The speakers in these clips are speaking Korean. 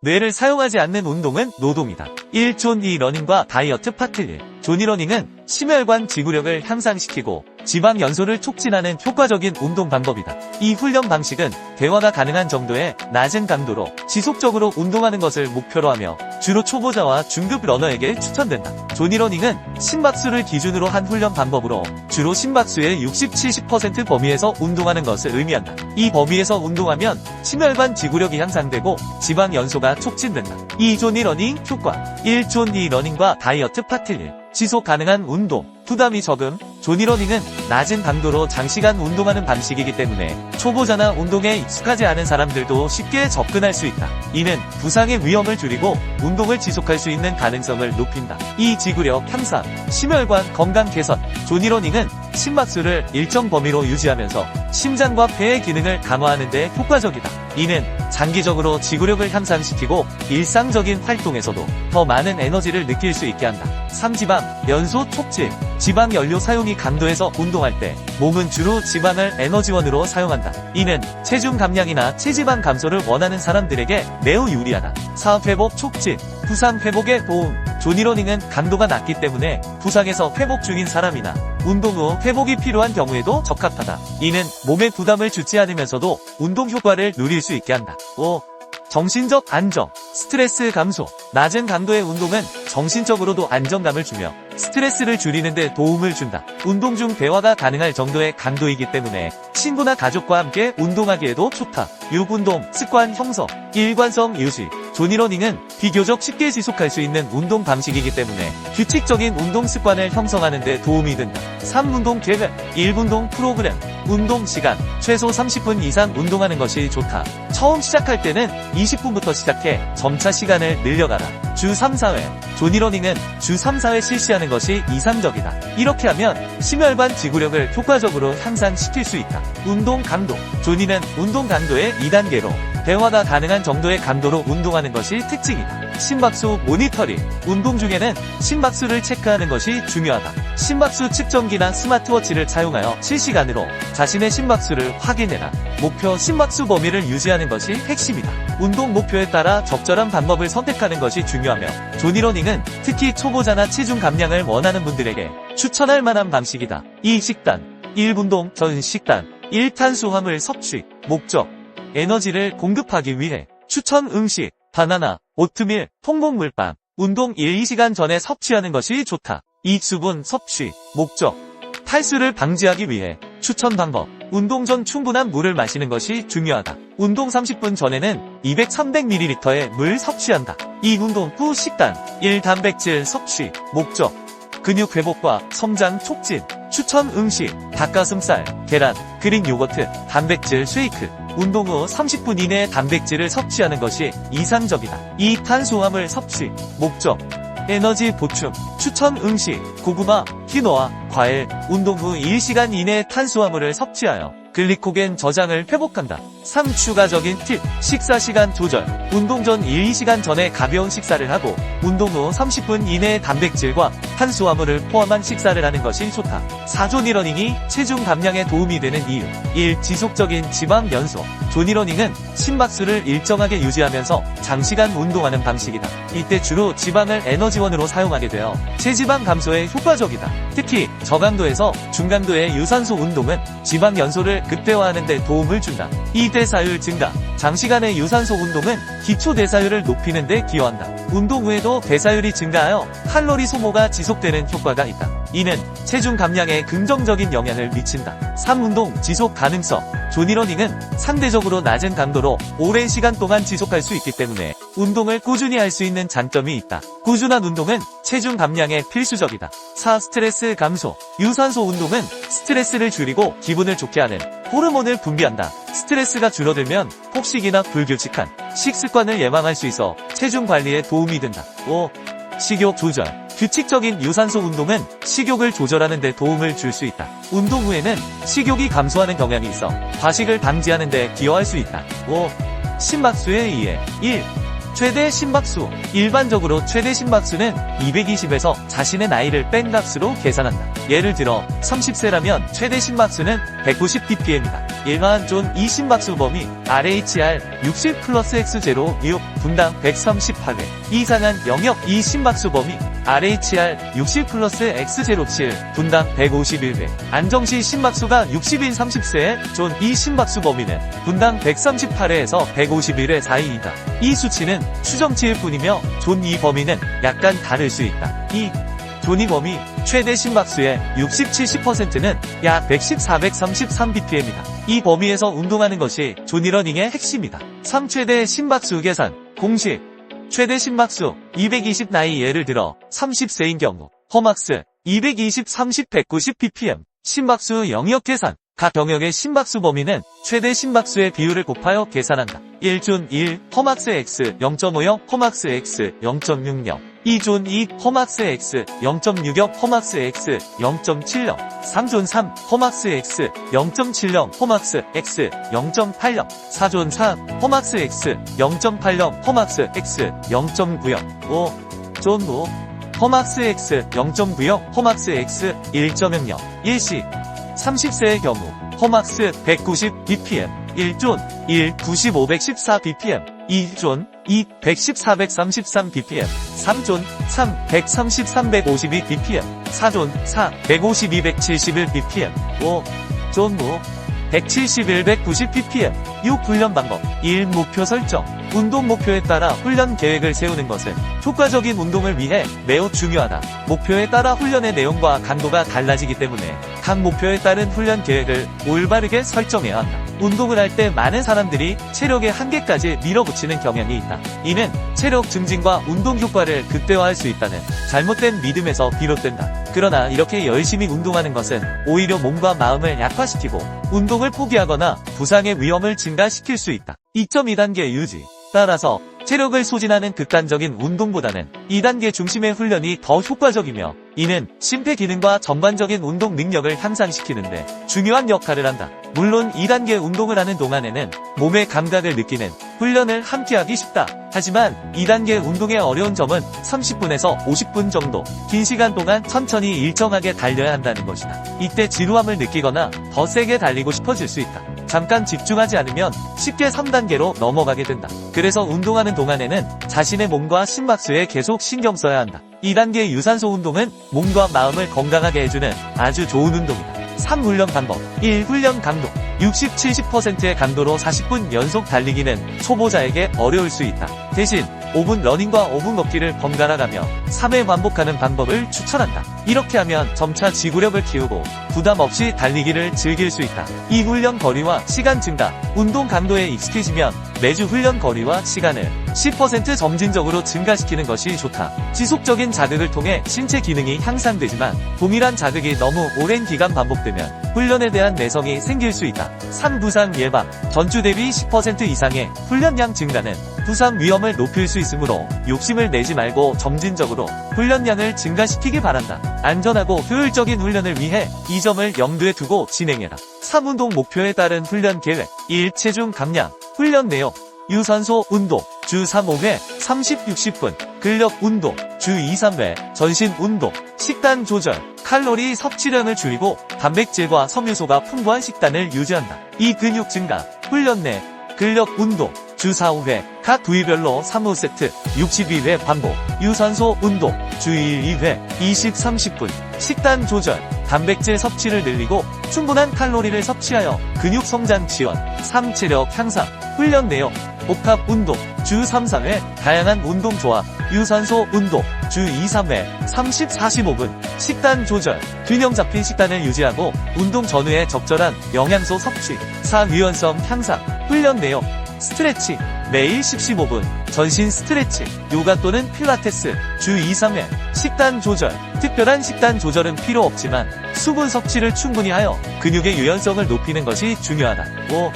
뇌를 사용하지 않는 운동은 노동이다. 1. 존2 러닝과 다이어트 파트 1. 존2 러닝은 심혈관 지구력을 향상시키고 지방 연소를 촉진하는 효과적인 운동 방법이다. 이 훈련 방식은 대화가 가능한 정도의 낮은 강도로 지속적으로 운동하는 것을 목표로 하며 주로 초보자와 중급 러너에게 추천된다. 존2 러닝은 심박수를 기준으로 한 훈련 방법으로 주로 심박수의 60-70% 범위에서 운동하는 것을 의미한다. 이 범위에서 운동하면 심혈관 지구력이 향상되고 지방 연소가 촉진된다. 2. 존2 러닝 효과 1. 존2 러닝과 다이어트 파트 1. 지속 가능한 운동, 부담이 적음. 존2 러닝은 낮은 강도로 장시간 운동하는 방식이기 때문에 초보자나 운동에 익숙하지 않은 사람들도 쉽게 접근할 수 있다. 이는 부상의 위험을 줄이고 운동을 지속할 수 있는 가능성을 높인다. 2. 지구력 향상, 심혈관 건강 개선. 존2 러닝은 심박수를 일정 범위로 유지하면서 심장과 폐의 기능을 강화하는 데 효과적이다. 이는 장기적으로 지구력을 향상시키고 일상적인 활동에서도 더 많은 에너지를 느낄 수 있게 한다. 3. 지방 연소 촉진. 지방 연료 사용이 강도에서 운동할 때 몸은 주로 지방을 에너지원으로 사용한다. 이는 체중 감량이나 체지방 감소를 원하는 사람들에게 매우 유리하다. 4. 회복 촉진. 부상 회복에 도움. 존2 러닝은 강도가 낮기 때문에 부상에서 회복 중인 사람이나 운동 후 회복이 필요한 경우에도 적합하다. 이는 몸에 부담을 주지 않으면서도 운동 효과를 누릴 수 있게 한다. 5. 정신적 안정, 스트레스 감소. 낮은 강도의 운동은 정신적으로도 안정감을 주며 스트레스를 줄이는 데 도움을 준다. 운동 중 대화가 가능할 정도의 강도이기 때문에 친구나 가족과 함께 운동하기에도 좋다. 6. 운동 습관 형성, 일관성 유지. 존2 러닝은 비교적 쉽게 지속할 수 있는 운동 방식이기 때문에 규칙적인 운동 습관을 형성하는 데 도움이 된다. 3. 운동 계획, 1분동 프로그램. 운동 시간, 최소 30분 이상 운동하는 것이 좋다. 처음 시작할 때는 20분부터 시작해 점차 시간을 늘려가라. 주 3, 4회. 존2 러닝은 주 3, 4회 실시하는 것이 이상적이다. 이렇게 하면 심혈관 지구력을 효과적으로 향상시킬 수 있다. 운동 강도. 존2는 운동 강도의 2단계로 대화가 가능한 정도의 강도로 운동하는 것이 특징이다. 심박수 모니터링. 운동 중에는 심박수를 체크하는 것이 중요하다. 심박수 측정기나 스마트워치를 사용하여 실시간으로 자신의 심박수를 확인해라. 목표 심박수 범위를 유지하는 것이 핵심이다. 운동 목표에 따라 적절한 방법을 선택하는 것이 중요하며 존2 러닝은 특히 초보자나 체중 감량을 원하는 분들에게 추천할 만한 방식이다. 2. 식단. 1분동 전 식단. 1. 탄수화물 섭취. 목적 에너지를 공급하기 위해. 추천 음식 바나나, 오트밀, 통곡물빵. 운동 1-2시간 전에 섭취하는 것이 좋다. 2. 수분 섭취. 목적 탈수를 방지하기 위해. 추천 방법 운동 전 충분한 물을 마시는 것이 중요하다. 운동 30분 전에는 200-300ml의 물 섭취한다. 2. 운동 후 식단 1. 단백질 섭취. 목적 근육 회복과 성장 촉진. 추천 음식 닭가슴살, 계란, 그릭 요거트, 단백질 쉐이크. 운동 후 30분 이내에 단백질을 섭취하는 것이 이상적이다. 2. 탄수화물 섭취. 목적 에너지 보충. 추천 음식 고구마, 키노아, 과일. 운동 후 1시간 이내에 탄수화물을 섭취하여 글리코겐 저장을 회복한다. 3. 추가적인 팁 식사 시간 조절. 운동 전 1-2시간 전에 가벼운 식사를 하고 운동 후 30분 이내에 단백질과 탄수화물을 포함한 식사를 하는 것이 좋다. 4. 존2 러닝이 체중 감량에 도움이 되는 이유 1. 지속적인 지방 연소. 존2 러닝은 심박수를 일정하게 유지하면서 장시간 운동하는 방식이다. 이때 주로 지방을 에너지원으로 사용하게 되어 체지방 감소에 효과적이다. 특히 저강도에서 중강도의 유산소 운동은 지방 연소를 극대화하는 데 도움을 준다. 2. 대사율 증가. 장시간의 유산소 운동은 기초 대사율을 높이는 데 기여한다. 운동 후에도 대사율이 증가하여 칼로리 소모가 지속되는 효과가 있다. 이는 체중 감량에 긍정적인 영향을 미친다. 3. 운동 지속 가능성. 존2 러닝은 상대적으로 낮은 강도로 오랜 시간 동안 지속할 수 있기 때문에 운동을 꾸준히 할 수 있는 장점이 있다. 꾸준한 운동은 체중 감량에 필수적이다. 4. 스트레스 감소. 유산소 운동은 스트레스를 줄이고 기분을 좋게 하는 호르몬을 분비한다. 스트레스가 줄어들면 폭식이나 불규칙한 식습관을 예방할 수 있어 체중 관리에 도움이 된다. 5. 식욕 조절. 규칙적인 유산소 운동은 식욕을 조절하는 데 도움을 줄 수 있다. 운동 후에는 식욕이 감소하는 경향이 있어 과식을 방지하는 데 기여할 수 있다. 5. 심박수에 의해 1. 최대 심박수. 일반적으로 최대 심박수는 220에서 자신의 나이를 뺀 값으로 계산한다. 예를 들어 30세라면 최대 심박수는 190bpm이다. 일반 존 2 심박수 범위 RHR 60 플러스 X0 6 분당 138회 이상한 영역 2 심박수 범위 RHR 60 플러스 X07 분당 151회 안정시 심박수가 60인 30세의 존 2 심박수 범위는 분당 138회에서 151회 사이이다. 이 수치는 추정치일 뿐이며 존 2 범위는 약간 다를 수 있다. 존 2 범위 최대 심박수의 60-70%는 약 110, 433bpm이다. 이 범위에서 운동하는 것이 존 2 러닝의 핵심이다. 3. 최대 심박수 계산 공식 최대 심박수 220 나이 예를 들어 30세인 경우 허막스 220, 30, 190bpm 심박수 영역 계산 각 병역의 심박수 범위는 최대 심박수의 비율을 곱하여 계산한다. 1존 1 허막스 X 0.50 허막스 X 0.60 2존 2 허막스 X 0.60 허막스 X 0.70 3존 3 허막스 X 0.70 허막스 X 0.80 4존 4 허막스 X 0.80 허막스 X 0.90 5존 5 허막스 X 0.90 허막스 X 1.00 일시 30세의 경우 허막스 190 bpm 1존 1 90 514 bpm 2존 2 110 433 bpm 3존 3 130 352 bpm 4존 4 150 271 bpm 5존 5 170 190 bpm 6. 훈련 방법 1. 목표 설정 운동 목표에 따라 훈련 계획을 세우는 것은 효과적인 운동을 위해 매우 중요하다. 목표에 따라 훈련의 내용과 강도가 달라지기 때문에 각 목표에 따른 훈련 계획을 올바르게 설정해야 한다. 운동을 할 때 많은 사람들이 체력의 한계까지 밀어붙이는 경향이 있다. 이는 체력 증진과 운동 효과를 극대화할 수 있다는 잘못된 믿음에서 비롯된다. 그러나 이렇게 열심히 운동하는 것은 오히려 몸과 마음을 약화시키고 운동을 포기하거나 부상의 위험을 증가시킬 수 있다. 2.2단계 유지 따라서 체력을 소진하는 극단적인 운동보다는 2단계 중심의 훈련이 더 효과적이며 이는 심폐기능과 전반적인 운동 능력을 향상시키는데 중요한 역할을 한다. 물론 2단계 운동을 하는 동안에는 몸의 감각을 느끼는 훈련을 함께하기 쉽다. 하지만 2단계 운동의 어려운 점은 30분에서 50분 정도 긴 시간 동안 천천히 일정하게 달려야 한다는 것이다. 이때 지루함을 느끼거나 더 세게 달리고 싶어질 수 있다. 잠깐 집중하지 않으면 쉽게 3단계로 넘어가게 된다. 그래서 운동하는 동안에는 자신의 몸과 심박수에 계속 신경 써야 한다. 2단계 유산소 운동은 몸과 마음을 건강하게 해주는 아주 좋은 운동이다. 3. 훈련 방법 1. 훈련 강도 60-70%의 강도로 40분 연속 달리기는 초보자에게 어려울 수 있다. 대신 5분 러닝과 5분 걷기를 번갈아 가며 3회 반복하는 방법을 추천한다. 이렇게 하면 점차 지구력을 키우고 부담 없이 달리기를 즐길 수 있다. 이 훈련 거리와 시간 증가, 운동 강도에 익숙해지면 매주 훈련 거리와 시간을 10% 점진적으로 증가시키는 것이 좋다. 지속적인 자극을 통해 신체 기능이 향상되지만 동일한 자극이 너무 오랜 기간 반복되면 훈련에 대한 내성이 생길 수 있다. 3. 부상 예방 전주 대비 10% 이상의 훈련량 증가는 부상 위험을 높일 수 있으므로 욕심을 내지 말고 점진적으로 훈련량을 증가시키기 바란다. 안전하고 효율적인 훈련을 위해 이 점을 염두에 두고 진행해라. 3. 운동 목표에 따른 훈련 계획 1. 체중 감량 훈련 내용 유산소 운동 주 3, 5회 30, 60분 근력 운동 주 2, 3회 전신 운동 식단 조절 칼로리 섭취량을 줄이고 단백질과 섬유소가 풍부한 식단을 유지한다. 2. 근육 증가 훈련 내 근력 운동 주 4, 5회 각 부위별로 3, 5세트 62회 반복 유산소 운동 주 1, 2회 20, 30분 식단 조절 단백질 섭취를 늘리고 충분한 칼로리를 섭취하여 근육 성장 지원 3. 체력 향상 훈련 내용 복합 운동 주 3, 4회 다양한 운동 조합 유산소 운동 주 2, 3회 30, 45분 식단 조절 균형 잡힌 식단을 유지하고 운동 전후에 적절한 영양소 섭취 4. 유연성 향상 훈련 내용 스트레칭 매일 15분 전신 스트레칭 요가 또는 필라테스 주 2, 3회 식단 조절 특별한 식단 조절은 필요 없지만 수분 섭취를 충분히 하여 근육의 유연성을 높이는 것이 중요하다. 5.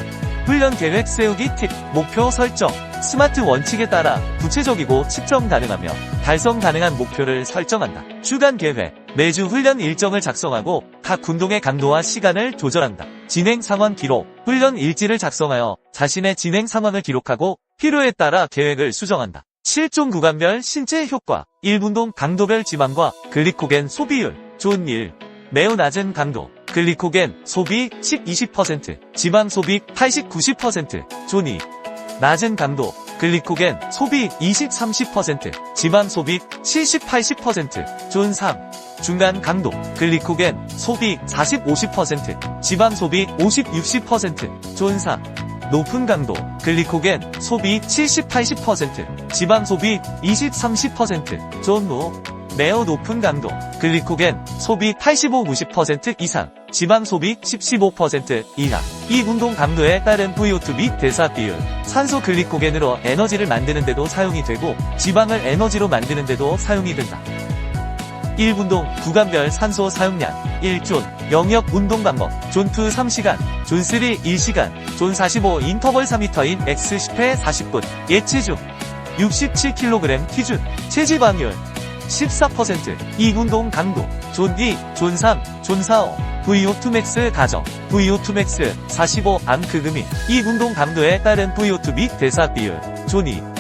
훈련 계획 세우기 팁 목표 설정 스마트 원칙에 따라 구체적이고 측정 가능하며 달성 가능한 목표를 설정한다. 주간 계획 매주 훈련 일정을 작성하고 각 운동의 강도와 시간을 조절한다. 진행 상황 기록 훈련 일지를 작성하여 자신의 진행 상황을 기록하고 필요에 따라 계획을 수정한다. 실종 구간별 신체 효과 1분동 강도별 지방과 글리코겐 소비율 존 1 매우 낮은 강도 글리코겐 소비 10-20%, 지방 소비 80-90%, 존2. 낮은 강도, 글리코겐 소비 20-30%, 지방 소비 70-80%, 존3. 중간 강도, 글리코겐 소비 40-50%, 지방 소비 50-60%, 존4. 높은 강도, 글리코겐 소비 70-80%, 지방 소비 20-30%, 존5. 매우 높은 강도, 글리코겐 소비 85-90% 이상, 지방 소비 10-15% 이하. 이 운동 강도에 따른 VO2 및 대사 비율, 산소 글리코겐으로 에너지를 만드는 데도 사용이 되고 지방을 에너지로 만드는 데도 사용이 된다. 1분동 구간별 산소 사용량 1존 영역 운동 방법 존2 3시간, 존3 1시간, 존45 인터벌 4m인 X 10회 40분 예체중 67kg 기준 체지방률 14%. 이 운동 강도 존2, 존3, 존45 VO2 max 가정 VO2 max 45암크그민. 이 운동 강도에 따른 VO2 및 대사 비율 존2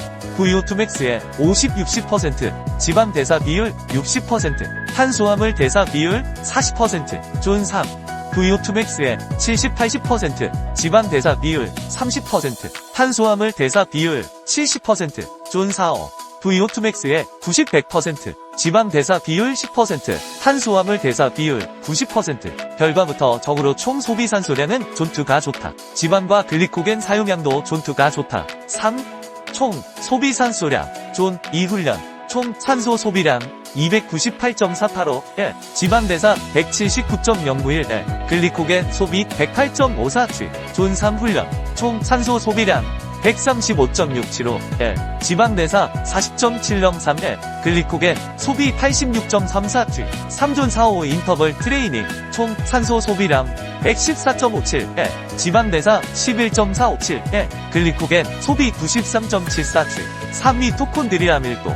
VO2 max의 50-60%, 지방 대사 비율 60%, 탄수화물 대사 비율 40%, 존3 VO2 max의 70-80%, 지방 대사 비율 30%, 탄수화물 대사 비율 70%, 존45 VO2 max의 90-100%, 지방 대사 비율 10%, 탄수화물 대사 비율 90%. 결과부터 적으로 총 소비 산소량은 존2가 좋다. 지방과 글리코겐 사용량도 존2가 좋다. 3. 총 소비 산소량 존2 훈련 총 산소 소비량 298.485 1, 지방 대사 179.091 1, 글리코겐 소비 108.547 존3 훈련 총 산소 소비량 135.675 1, 지방 대사 40.703 1, 글리코겐 소비 86.347 3존 4호 인터벌 트레이닝 총 산소 소비량 114.57 1, 지방 대사 11.457 1, 글리코겐 소비 93.747 3. 미토콘드리아 밀도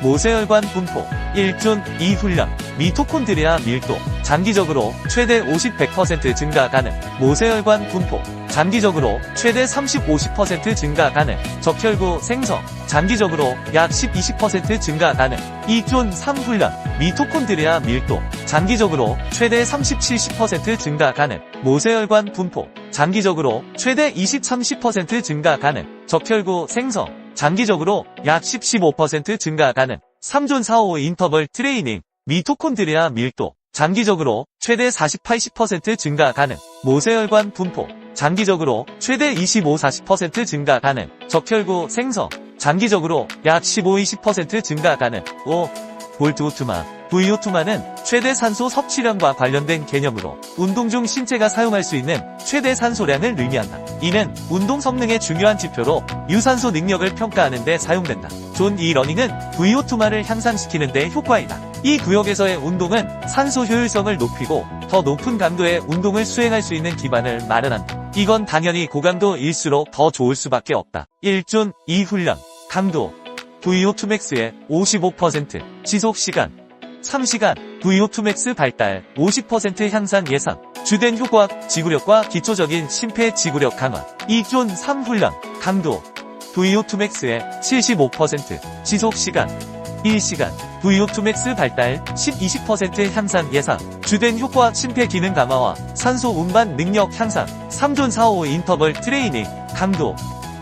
모세혈관 분포 1존 2 훈련 미토콘드리아 밀도 장기적으로 최대 50-100% 증가 가능. 모세혈관 분포 장기적으로 최대 30-50% 증가 가능. 적혈구 생성 장기적으로 약 10-20% 증가 가능. 2존 3 훈련 미토콘드리아 밀도 장기적으로 최대 30-70% 증가 가능. 모세혈관 분포 장기적으로 최대 20-30% 증가 가능. 적혈구 생성 장기적으로 약 10-15% 증가 가능. 3존 4호 인터벌 트레이닝 미토콘드리아 밀도 장기적으로 최대 40-80% 증가 가능. 모세혈관 분포 장기적으로 최대 25-40% 증가 가능. 적혈구 생성 장기적으로 약 15-20% 증가 가능. 5. 볼트오투마 VO2마는 최대 산소 섭취량과 관련된 개념으로 운동 중 신체가 사용할 수 있는 최대 산소량을 의미한다. 이는 운동 성능의 중요한 지표로 유산소 능력을 평가하는 데 사용된다. 존2 러닝은 VO2마를 향상시키는 데 효과이다. 이 구역에서의 운동은 산소 효율성을 높이고 더 높은 강도의 운동을 수행할 수 있는 기반을 마련한다. 이건 당연히 고강도일수록 더 좋을 수밖에 없다. 1존 2 훈련 강도 VO2 max의 55% 지속시간 3시간 VO2 max 발달 50% 향상 예상. 주된 효과 지구력과 기초적인 심폐지구력 강화. 2존 3 훈련 강도 VO2 max의 75% 지속시간 1시간 VO2 max 발달 10-20% 향상 예상. 주된 효과 심폐기능 강화와 산소 운반 능력 향상. 3존 4호 인터벌 트레이닝 강도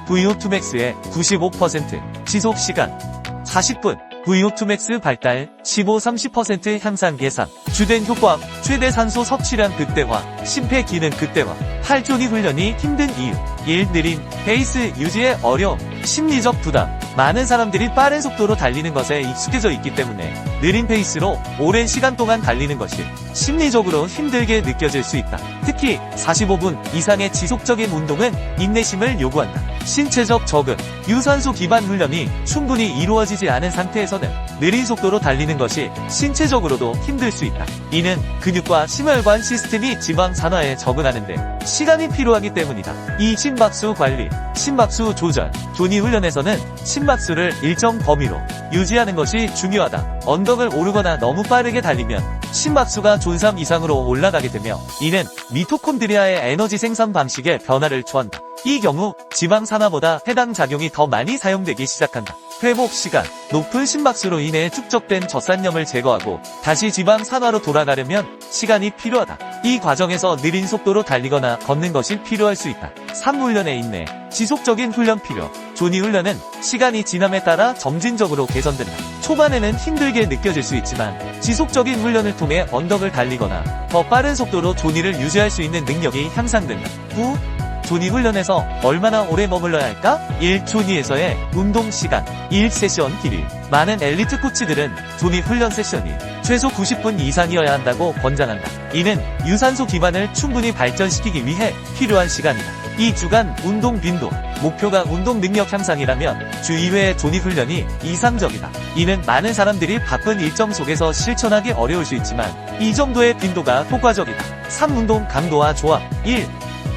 VO2 max의 95% 지속시간 40분 VO2 max 발달 15-30% 향상 예상. 주된 효과 최대 산소 섭취량 극대화, 심폐기능 극대화. 8존 2 훈련이 힘든 이유 1. 느린 페이스 유지에 어려움, 심리적 부담. 많은 사람들이 빠른 속도로 달리는 것에 익숙해져 있기 때문에 느린 페이스로 오랜 시간 동안 달리는 것이 심리적으로 힘들게 느껴질 수 있다. 특히 45분 이상의 지속적인 운동은 인내심을 요구한다. 신체적 적응, 유산소 기반 훈련이 충분히 이루어지지 않은 상태에서는 느린 속도로 달리는 것이 신체적으로도 힘들 수 있다. 이는 근육과 심혈관 시스템이 지방 산화에 적응하는데 시간이 필요하기 때문이다. 이 심박수 관리, 심박수 조절. 존2 훈련에서는 심박수를 일정 범위로 유지하는 것이 중요하다. 언덕을 오르거나 너무 빠르게 달리면 심박수가 존3 이상으로 올라가게 되며 이는 미토콘드리아의 에너지 생산 방식에 변화를 초한다. 이 경우 지방 산화보다 해당 작용이 더 많이 사용되기 시작한다. 회복 시간, 높은 심박수로 인해 축적된 젖산염을 제거하고 다시 지방 산화로 돌아가려면 시간이 필요하다. 이 과정에서 느린 속도로 달리거나 걷는 것이 필요할 수 있다. 3. 훈련의 인내, 지속적인 훈련 필요. 조니 훈련은 시간이 지남에 따라 점진적으로 개선된다. 초반에는 힘들게 느껴질 수 있지만 지속적인 훈련을 통해 언덕을 달리거나 더 빠른 속도로 조니를 유지할 수 있는 능력이 향상된다. 9. 조니 훈련에서 얼마나 오래 머물러야 할까? 1. 조니에서의 운동 시간, 1세션 길이. 많은 엘리트 코치들은 조니 훈련 세션이 최소 90분 이상이어야 한다고 권장한다. 이는 유산소 기반을 충분히 발전시키기 위해 필요한 시간이다. 2주간 운동 빈도. 목표가 운동 능력 향상이라면 주 2회의 조니 훈련이 이상적이다. 이는 많은 사람들이 바쁜 일정 속에서 실천하기 어려울 수 있지만 이 정도의 빈도가 효과적이다. 3. 운동 강도와 조합. 1.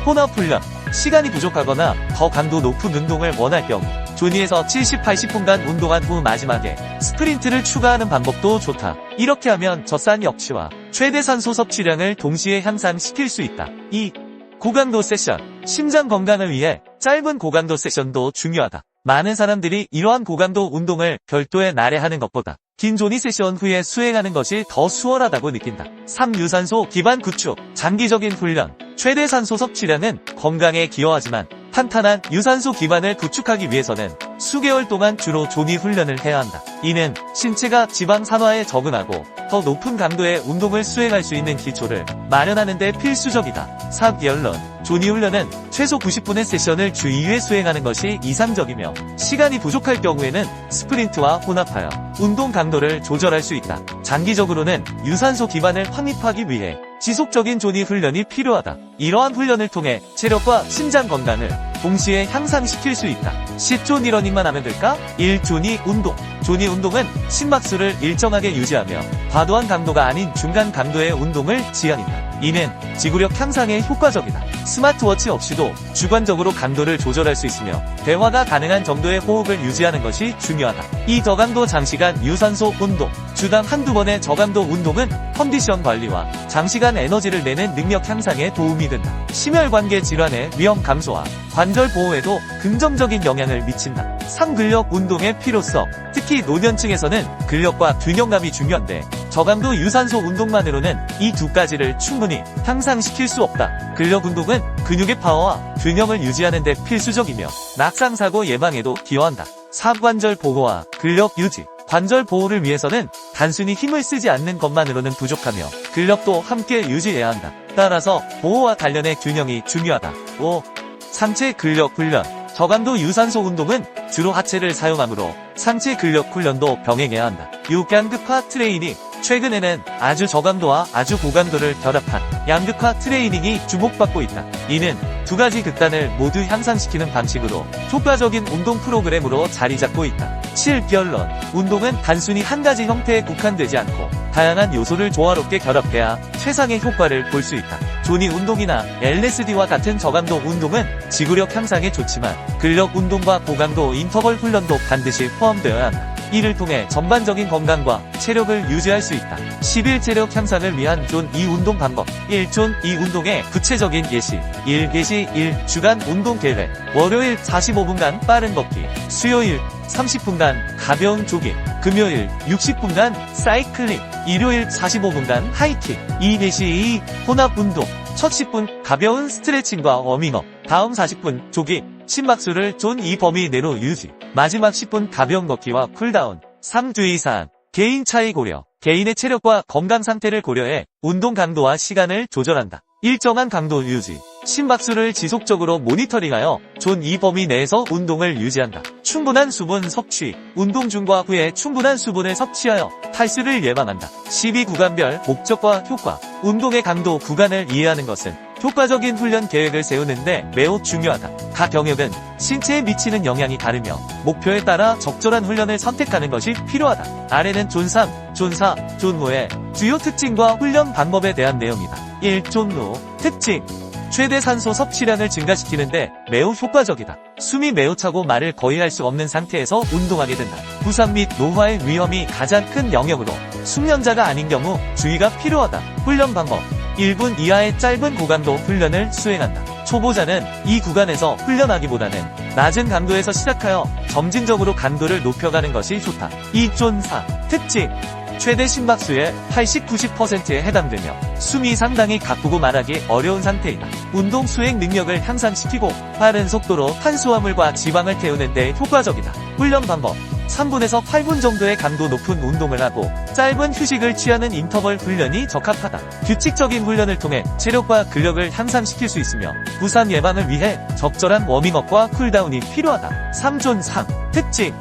혼합 훈련. 시간이 부족하거나 더 강도 높은 운동을 원할 경우 조니에서 70-80분간 운동한 후 마지막에 스프린트를 추가하는 방법도 좋다. 이렇게 하면 젖산 역치와 최대 산소 섭취량을 동시에 향상시킬 수 있다. 2. 고강도 세션. 심장 건강을 위해 짧은 고강도 세션도 중요하다. 많은 사람들이 이러한 고강도 운동을 별도의 날에 하는 것보다 긴 조니 세션 후에 수행하는 것이 더 수월하다고 느낀다. 3. 유산소 기반 구축. 장기적인 훈련. 최대 산소 섭취량은 건강에 기여하지만 탄탄한 유산소 기반을 구축하기 위해서는 수개월 동안 주로 조니 훈련을 해야 한다. 이는 신체가 지방 산화에 적응하고 더 높은 강도의 운동을 수행할 수 있는 기초를 마련하는 데 필수적이다. 4. 결론. 조니 훈련은 최소 90분의 세션을 주 2회 수행하는 것이 이상적이며 시간이 부족할 경우에는 스프린트와 혼합하여 운동 강도를 조절할 수 있다. 장기적으로는 유산소 기반을 확립하기 위해 지속적인 조니 훈련이 필요하다. 이러한 훈련을 통해 체력과 심장 건강을 동시에 향상시킬 수 있다. 10. 조니 러닝만 하면 될까? 1. 조니 운동. 조니 운동은 심박수를 일정하게 유지하며 과도한 강도가 아닌 중간 강도의 운동을 지향한다. 이는 지구력 향상에 효과적이다. 스마트워치 없이도 주관적으로 강도를 조절할 수 있으며 대화가 가능한 정도의 호흡을 유지하는 것이 중요하다. 이 저강도 장시간 유산소 운동. 주당 한두 번의 저강도 운동은 컨디션 관리와 장시간 에너지를 내는 능력 향상에 도움이 된다. 심혈관계 질환의 위험 감소와 관절 보호에도 긍정적인 영향을 미친다. 상근력 운동의 필요성. 특히 노년층에서는 근력과 균형감이 중요한데 저강도 유산소 운동만으로는 이 두 가지를 충분히 향상시킬 수 없다. 근력 운동은 근육의 파워와 균형을 유지하는 데 필수적이며 낙상사고 예방에도 기여한다. 사관절 보호와 근력 유지. 관절 보호를 위해서는 단순히 힘을 쓰지 않는 것만으로는 부족하며 근력도 함께 유지해야 한다. 따라서 보호와 단련의 균형이 중요하다. 5. 상체 근력 훈련. 저강도 유산소 운동은 주로 하체를 사용하므로 상체 근력 훈련도 병행해야 한다. 6. 양극화 트레이닝. 최근에는 아주 저강도와 아주 고강도를 결합한 양극화 트레이닝이 주목받고 있다. 이는 두 가지 극단을 모두 향상시키는 방식으로 효과적인 운동 프로그램으로 자리 잡고 있다. 7. 결론. 운동은 단순히 한 가지 형태에 국한되지 않고 다양한 요소를 조화롭게 결합해야 최상의 효과를 볼 수 있다. 조니 운동이나 LSD와 같은 저강도 운동은 지구력 향상에 좋지만 근력 운동과 고강도 인터벌 훈련도 반드시 포함되어야 한다. 이를 통해 전반적인 건강과 체력을 유지할 수 있다. 11. 체력 향상을 위한 존 2 운동 방법. 1. 존 2 운동의 구체적인 예시. 1. 예시 1. 주간 운동 계획. 월요일 45분간 빠른 걷기. 수요일 30분간 가벼운 조깅. 금요일 60분간 사이클링. 일요일 45분간 하이킹. 2. 예시 2. 혼합 운동. 첫 10분 가벼운 스트레칭과 워밍업. 다음 40분 조깅. 심박수를 존 2 범위 내로 유지. 마지막 10분 가벼운 걷기와 쿨다운. 3. 주의사항. 개인 차이 고려. 개인의 체력과 건강 상태를 고려해 운동 강도와 시간을 조절한다. 일정한 강도 유지. 심박수를 지속적으로 모니터링하여 존 2 범위 내에서 운동을 유지한다. 충분한 수분 섭취. 운동 중과 후에 충분한 수분을 섭취하여 탈수를 예방한다. 12. 구간별 목적과 효과. 운동의 강도 구간을 이해하는 것은 효과적인 훈련 계획을 세우는데 매우 중요하다. 각 병역은 신체에 미치는 영향이 다르며 목표에 따라 적절한 훈련을 선택하는 것이 필요하다. 아래는 존 3, 존 4, 존 5의 주요 특징과 훈련 방법에 대한 내용이다. 1. 존 5 특징. 최대 산소 섭취량을 증가시키는데 매우 효과적이다. 숨이 매우 차고 말을 거의 할 수 없는 상태에서 운동하게 된다. 부상 및 노화의 위험이 가장 큰 영역으로 숙련자가 아닌 경우 주의가 필요하다. 훈련 방법. 1분 이하의 짧은 고강도 훈련을 수행한다. 초보자는 이 구간에서 훈련하기보다는 낮은 강도에서 시작하여 점진적으로 강도를 높여가는 것이 좋다. 2.4 특징 최대 심박수의 80-90%에 해당되며 숨이 상당히 가쁘고 말하기 어려운 상태이다. 운동 수행 능력을 향상시키고 빠른 속도로 탄수화물과 지방을 태우는 데 효과적이다. 훈련 방법 3분에서 8분 정도의 강도 높은 운동을 하고 짧은 휴식을 취하는 인터벌 훈련이 적합하다. 규칙적인 훈련을 통해 체력과 근력을 향상시킬 수 있으며 부상 예방을 위해 적절한 워밍업과 쿨다운이 필요하다. 3.3 특징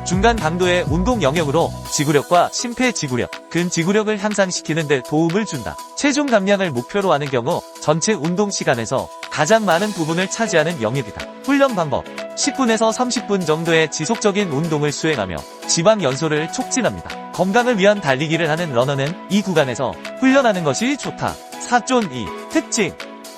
중간 강도의 운동 영역으로 지구력과 심폐지구력, 근지구력을 향상시키는 데 도움을 준다. 체중 감량을 목표로 하는 경우 전체 운동 시간에서 가장 많은 부분을 차지하는 영역이다. 훈련 방법 10분에서 30분 정도의 지속적인 운동을 수행하며 지방 연소를 촉진합니다. 건강을 위한 달리기를 하는 러너는 이 구간에서 훈련하는 것이 좋다. 4.2 특징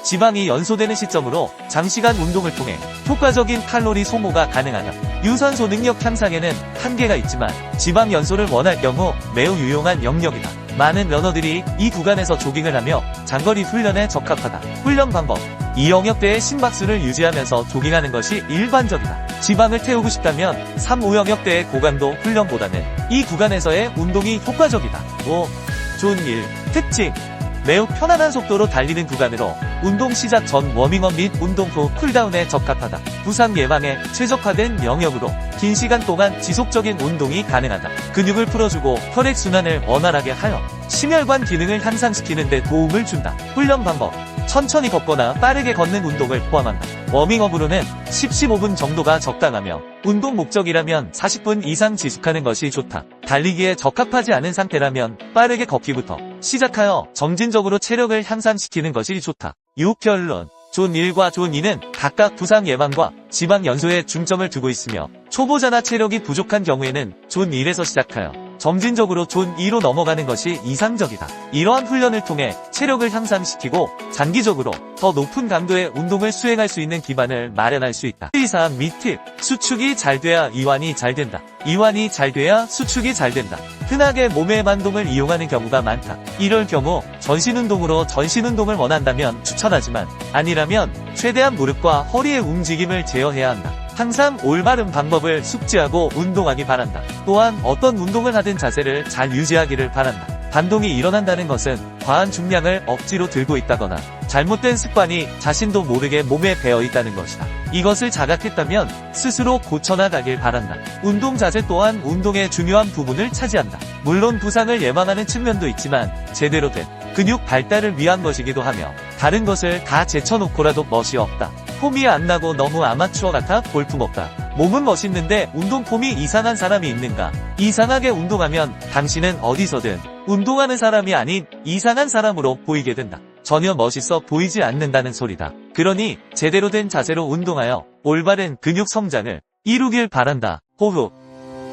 지방이 연소되는 시점으로 장시간 운동을 통해 효과적인 칼로리 소모가 가능하다. 유산소 능력 향상에는 한계가 있지만 지방 연소를 원할 경우 매우 유용한 영역이다. 많은 러너들이 이 구간에서 조깅을 하며 장거리 훈련에 적합하다. 훈련 방법 이 영역대의 심박수를 유지하면서 조깅하는 것이 일반적이다. 지방을 태우고 싶다면 3, 5영역대의 고강도 훈련보다는 이 구간에서의 운동이 효과적이다. 5.1 특징 매우 편안한 속도로 달리는 구간으로 운동 시작 전 워밍업 및 운동 후 쿨다운에 적합하다. 부상 예방에 최적화된 영역으로 긴 시간 동안 지속적인 운동이 가능하다. 근육을 풀어주고 혈액순환을 원활하게 하여 심혈관 기능을 향상시키는 데 도움을 준다. 훈련 방법 천천히 걷거나 빠르게 걷는 운동을 포함한다. 워밍업으로는 10-15분 정도가 적당하며 운동 목적이라면 40분 이상 지속하는 것이 좋다. 달리기에 적합하지 않은 상태라면 빠르게 걷기부터 시작하여 점진적으로 체력을 향상시키는 것이 좋다. 6결론 존 1과 존 2는 각각 부상 예방과 지방 연소에 중점을 두고 있으며 초보자나 체력이 부족한 경우에는 존 1에서 시작하여 점진적으로 존 2로 넘어가는 것이 이상적이다. 이러한 훈련을 통해 체력을 향상시키고 장기적으로 더 높은 강도의 운동을 수행할 수 있는 기반을 마련할 수 있다. 123 팁 수축이 잘 돼야 이완이 잘 된다. 이완이 잘 돼야 수축이 잘 된다. 흔하게 몸의 반동을 이용하는 경우가 많다. 이럴 경우 전신운동으로 전신운동을 원한다면 추천하지만 아니라면 최대한 무릎과 허리의 움직임을 제어해야 한다. 항상 올바른 방법을 숙지하고 운동하기 바란다. 또한 어떤 운동을 하든 자세를 잘 유지하기를 바란다. 반동이 일어난다는 것은 과한 중량을 억지로 들고 있다거나 잘못된 습관이 자신도 모르게 몸에 배어 있다는 것이다. 이것을 자각했다면 스스로 고쳐나가길 바란다. 운동 자세 또한 운동의 중요한 부분을 차지한다. 물론 부상을 예방하는 측면도 있지만 제대로 된 근육 발달을 위한 것이기도 하며 다른 것을 다 제쳐놓고라도 멋이 없다. 폼이 안 나고 너무 아마추어 같아 볼품없다. 몸은 멋있는데 운동 폼이 이상한 사람이 있는가? 이상하게 운동하면 당신은 어디서든 운동하는 사람이 아닌 이상한 사람으로 보이게 된다. 전혀 멋있어 보이지 않는다는 소리다. 그러니 제대로 된 자세로 운동하여 올바른 근육 성장을 이루길 바란다. 호흡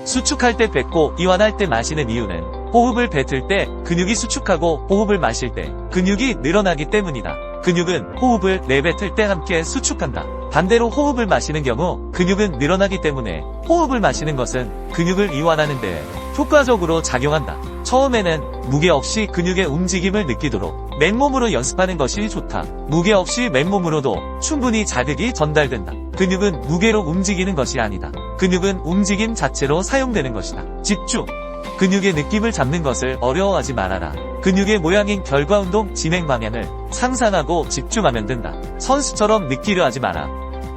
수축할 때 뱉고 이완할 때 마시는 이유는 호흡을 뱉을 때 근육이 수축하고 호흡을 마실 때 근육이 늘어나기 때문이다. 근육은 호흡을 내뱉을 때 함께 수축한다. 반대로 호흡을 마시는 경우 근육은 늘어나기 때문에 호흡을 마시는 것은 근육을 이완하는 데 효과적으로 작용한다. 처음에는 무게 없이 근육의 움직임을 느끼도록 맨몸으로 연습하는 것이 좋다. 무게 없이 맨몸으로도 충분히 자극이 전달된다. 근육은 무게로 움직이는 것이 아니다. 근육은 움직임 자체로 사용되는 것이다. 집중 근육의 느낌을 잡는 것을 어려워하지 말아라. 근육의 모양인 결과운동 진행 방향을 상상하고 집중하면 된다. 선수처럼 느끼려 하지 마라.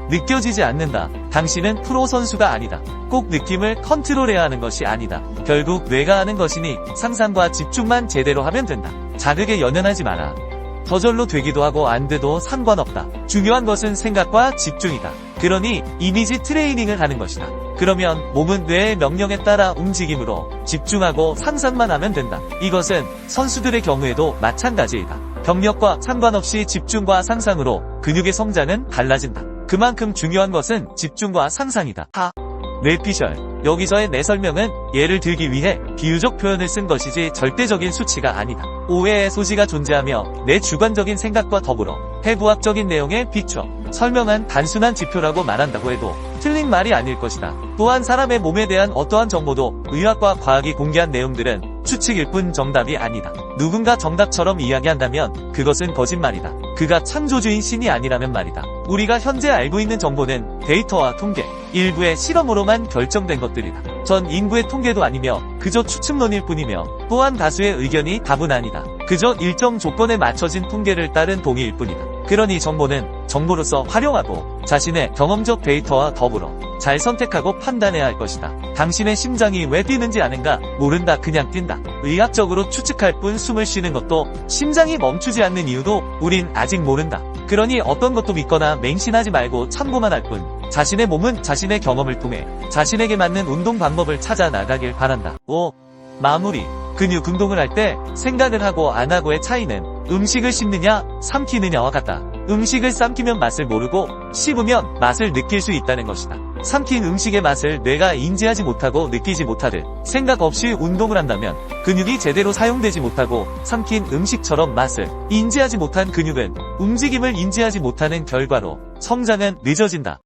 느껴지지 않는다. 당신은 프로 선수가 아니다. 꼭 느낌을 컨트롤해야 하는 것이 아니다. 결국 뇌가 하는 것이니 상상과 집중만 제대로 하면 된다. 자극에 연연하지 마라. 저절로 되기도 하고 안 돼도 상관없다. 중요한 것은 생각과 집중이다. 그러니 이미지 트레이닝을 하는 것이다. 그러면 몸은 뇌의 명령에 따라 움직임으로 집중하고 상상만 하면 된다. 이것은 선수들의 경우에도 마찬가지이다. 경력과 상관없이 집중과 상상으로 근육의 성장은 달라진다. 그만큼 중요한 것은 집중과 상상이다. 뇌피셜 여기서의 내 설명은 예를 들기 위해 비유적 표현을 쓴 것이지 절대적인 수치가 아니다. 오해의 소지가 존재하며 내 주관적인 생각과 더불어 해부학적인 내용에 비춰 설명한 단순한 지표라고 말한다고 해도 틀린 말이 아닐 것이다. 또한 사람의 몸에 대한 어떠한 정보도 의학과 과학이 공개한 내용들은 추측일 뿐 정답이 아니다. 누군가 정답처럼 이야기한다면 그것은 거짓말이다. 그가 창조주인 신이 아니라면 말이다. 우리가 현재 알고 있는 정보는 데이터와 통계, 일부의 실험으로만 결정된 것들이다. 전 인구의 통계도 아니며 그저 추측론일 뿐이며 또한 다수의 의견이 답은 아니다. 그저 일정 조건에 맞춰진 통계를 따른 동의일 뿐이다. 그러니 정보는 정보로서 활용하고 자신의 경험적 데이터와 더불어 잘 선택하고 판단해야 할 것이다. 당신의 심장이 왜 뛰는지 아는가? 모른다. 그냥 뛴다. 의학적으로 추측할 뿐 숨을 쉬는 것도 심장이 멈추지 않는 이유도 우린 아직 모른다. 그러니 어떤 것도 믿거나 맹신하지 말고 참고만 할 뿐 자신의 몸은 자신의 경험을 통해 자신에게 맞는 운동 방법을 찾아 나가길 바란다. 5. 마무리. 근육 운동을 할 때 생각을 하고 안 하고의 차이는 음식을 씹느냐 삼키느냐와 같다. 음식을 삼키면 맛을 모르고 씹으면 맛을 느낄 수 있다는 것이다. 삼킨 음식의 맛을 뇌가 인지하지 못하고 느끼지 못하듯 생각 없이 운동을 한다면 근육이 제대로 사용되지 못하고 삼킨 음식처럼 맛을 인지하지 못한 근육은 움직임을 인지하지 못하는 결과로 성장은 늦어진다.